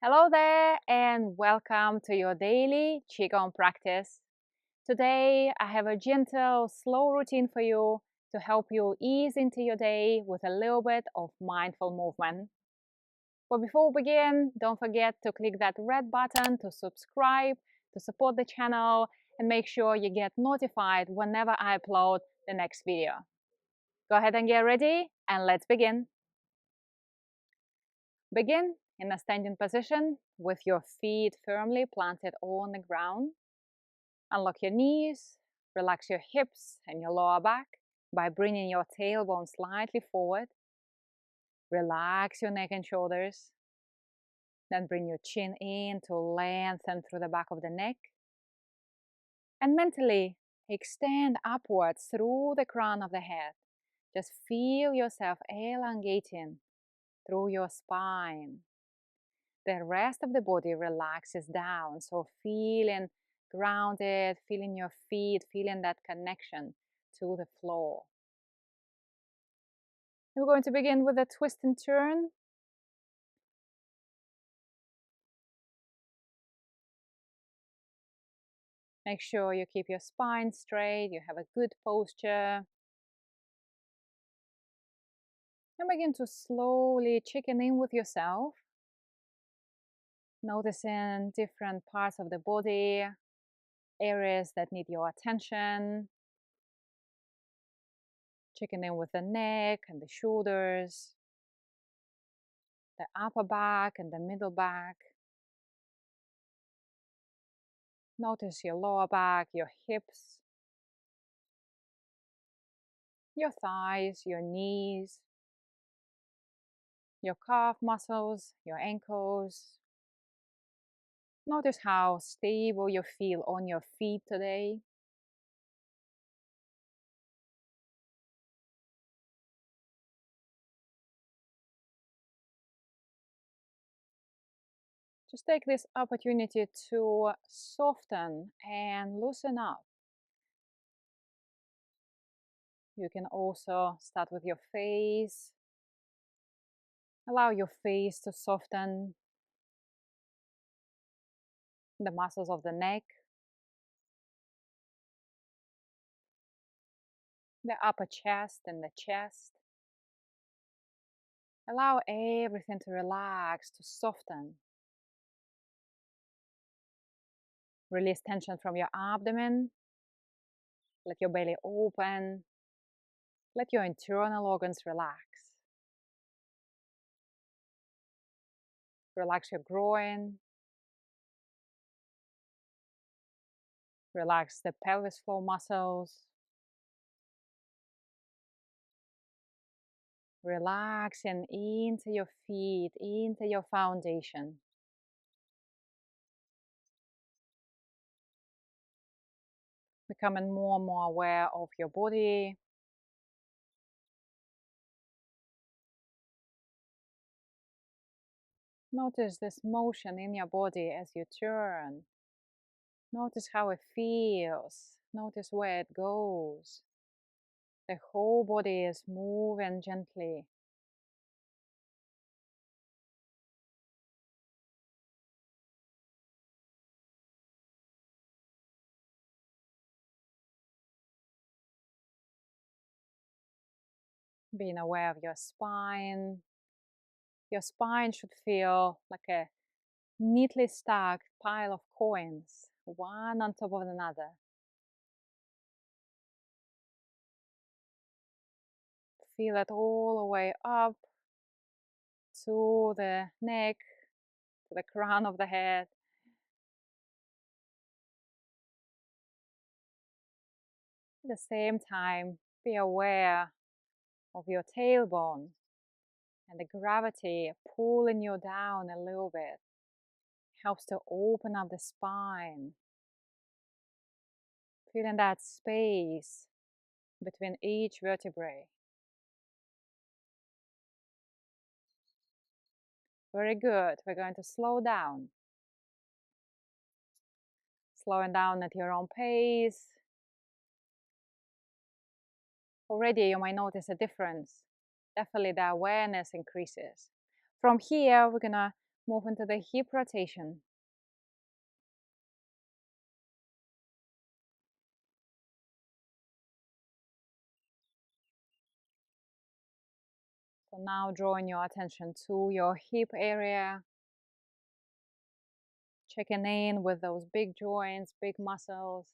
Hello there and welcome to your daily Qigong practice. Today I have a gentle, slow routine for you to help you ease into your day with a little bit of mindful movement. But before we begin, don't forget to click that red button to subscribe, to support the channel, and make sure you get notified whenever I upload the next video. Go ahead and get ready and let's begin. Begin in a standing position with your feet firmly planted on the ground. Unlock your knees, relax your hips and your lower back by bringing your tailbone slightly forward. Relax your neck and shoulders. Then bring your chin in to lengthen through the back of the neck. And mentally extend upwards through the crown of the head. Just feel yourself elongating through your spine. The rest of the body relaxes down, so feeling grounded, feeling your feet, feeling that connection to the floor. We're going to begin with a twist and turn. Make sure you keep your spine straight, you have a good posture. And begin to slowly check in with yourself. Noticing different parts of the body, areas that need your attention. Checking in with the neck and the shoulders, the upper back and the middle back. Notice your lower back, your hips, your thighs, your knees, your calf muscles, your ankles. Notice how stable you feel on your feet today. Just take this opportunity to soften and loosen up. You can also start with your face. Allow your face to soften, the muscles of the neck, the upper chest and the chest. Allow everything to relax, to soften. Release tension from your abdomen. Let your belly open. Let your internal organs relax. Relax your groin. Relax the pelvis floor muscles. Relaxing into your feet, into your foundation. Becoming more and more aware of your body. Notice this motion in your body as you turn. Notice how it feels. Notice where it goes. The whole body is moving gently. Being aware of your spine. Your spine should feel like a neatly stacked pile of coins, one on top of another. Feel it all the way up to the neck, to the crown of the head. At the same time, be aware of your tailbone and the gravity pulling you down a little bit. Helps to open up the spine. Feeling that space between each vertebrae. Very good. We're going to slow down. Slowing down at your own pace. Already you might notice a difference. Definitely the awareness increases. From here, we're going to Move into the hip rotation. So now drawing your attention to your hip area, checking in with those big joints, big muscles.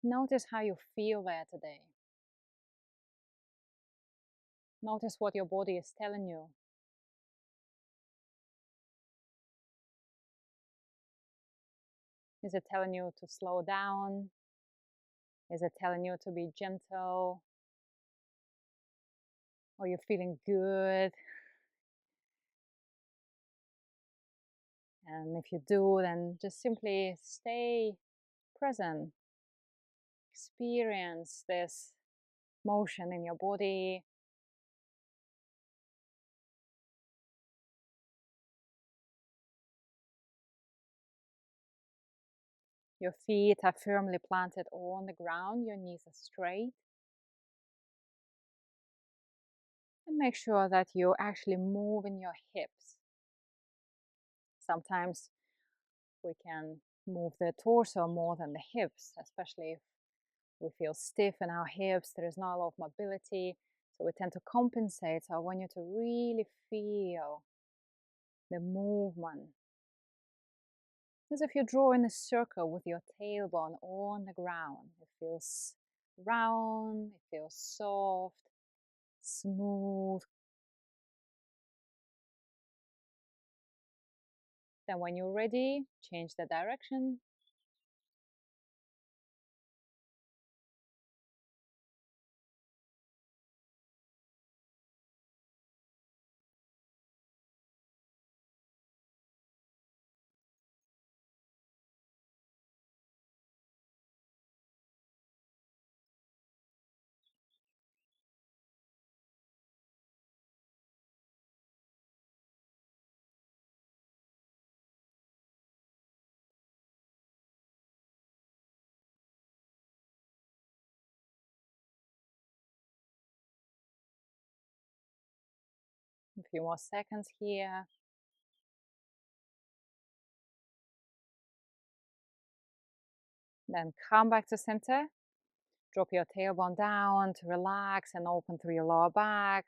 Notice how you feel there today. Notice what your body is telling you. Is it telling you to slow down? Is it telling you to be gentle? Are you feeling good? And if you do, then just simply stay present. Experience this motion in your body. Your feet are firmly planted on the ground, your knees are straight. And make sure that you actually move in your hips. Sometimes we can move the torso more than the hips, especially if we feel stiff in our hips, there is not a lot of mobility, so we tend to compensate. So I want you to really feel the movement. As if you're drawing a circle with your tailbone on the ground. It feels round, it feels soft, smooth. Then when you're ready, change the direction. A few more seconds here. Then come back to center. Drop your tailbone down to relax and open through your lower back.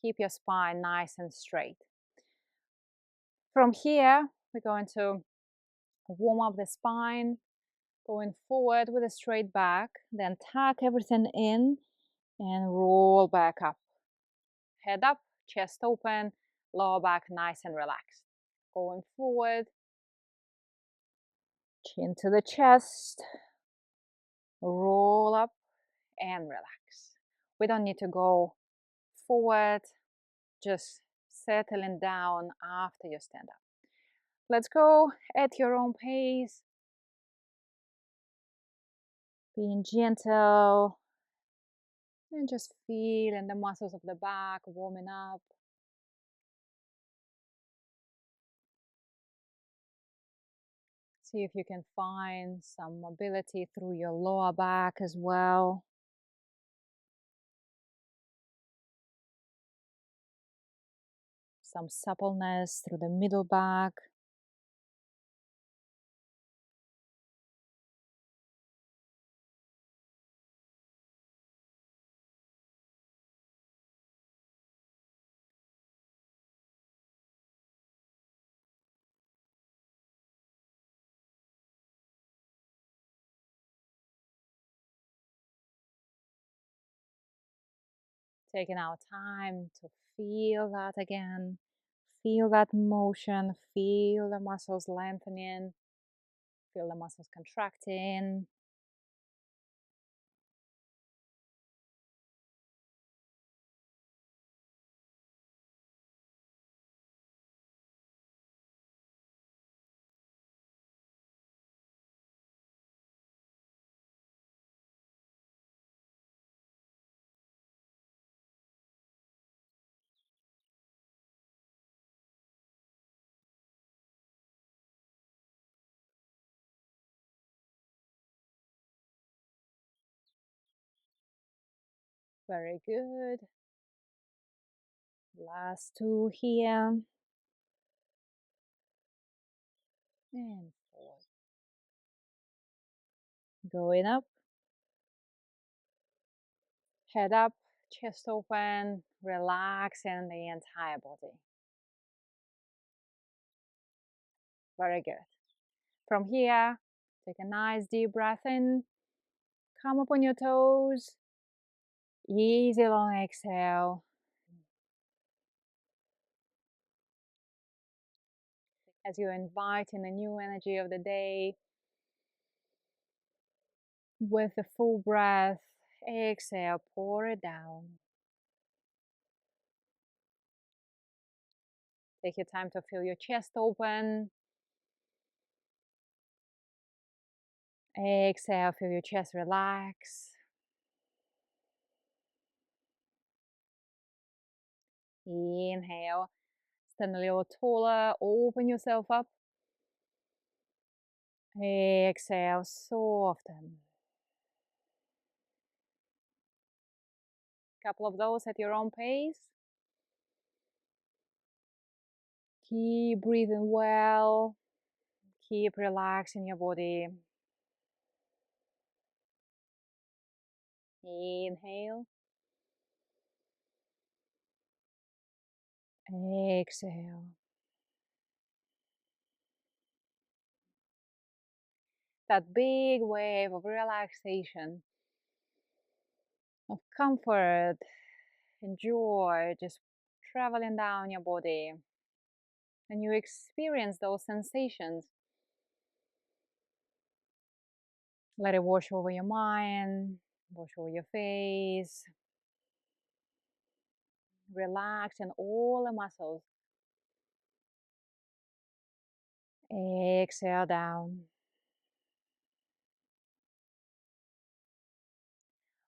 Keep your spine nice and straight. From here, we're going to warm up the spine, going forward with a straight back, then tuck everything in and roll back up. Head up, chest open, lower back nice and relaxed. Going forward, chin to the chest, roll up and relax. We don't need to go forward, just settling down after you stand up. Let's go at your own pace, being gentle and just feeling the muscles of the back warming up. See if you can find some mobility through your lower back as well. Some suppleness through the middle back. Taking our time to feel that again. Feel that motion, feel the muscles lengthening, feel the muscles contracting. Very good. Last two here. and forward. Going up, head up, chest open, relaxing the entire body. Very good. From here, take a nice deep breath in, come up on your toes, easy long exhale. As you invite in the new energy of the day, with the full breath, exhale, pour it down. Take your time to feel your chest open. Exhale, feel your chest relax. Inhale, stand a little taller, open yourself up. Exhale, soften. Couple of those at your own pace. Keep breathing well. Keep relaxing your body. Inhale. Exhale. That big wave of relaxation, of comfort, and joy just traveling down your body. And you experience those sensations. Let it wash over your mind, wash over your face. Relax in all the muscles. Exhale down.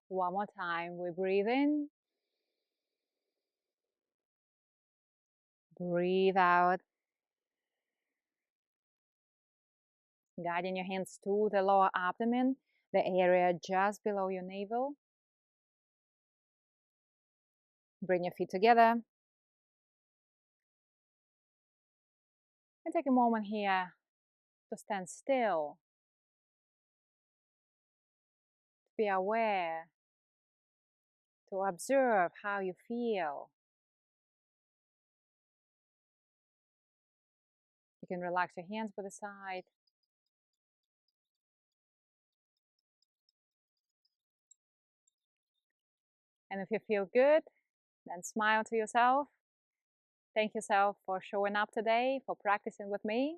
One more time. We breathe in. Breathe out. Guiding your hands to the lower abdomen, the area just below your navel. Bring your feet together. And take a moment here to stand still. To be aware. To observe how you feel. You can relax your hands by the side. And if you feel good, then smile to yourself. Thank yourself for showing up today, for practicing with me.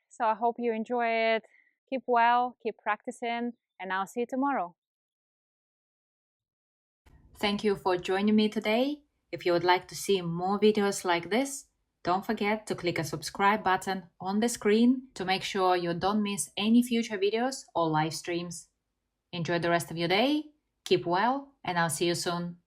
So I hope you enjoy it. Keep well, keep practicing, and I'll see you tomorrow. Thank you for joining me today. If you would like to see more videos like this, don't forget to click a subscribe button on the screen to make sure you don't miss any future videos or live streams. Enjoy the rest of your day, keep well, and I'll see you soon.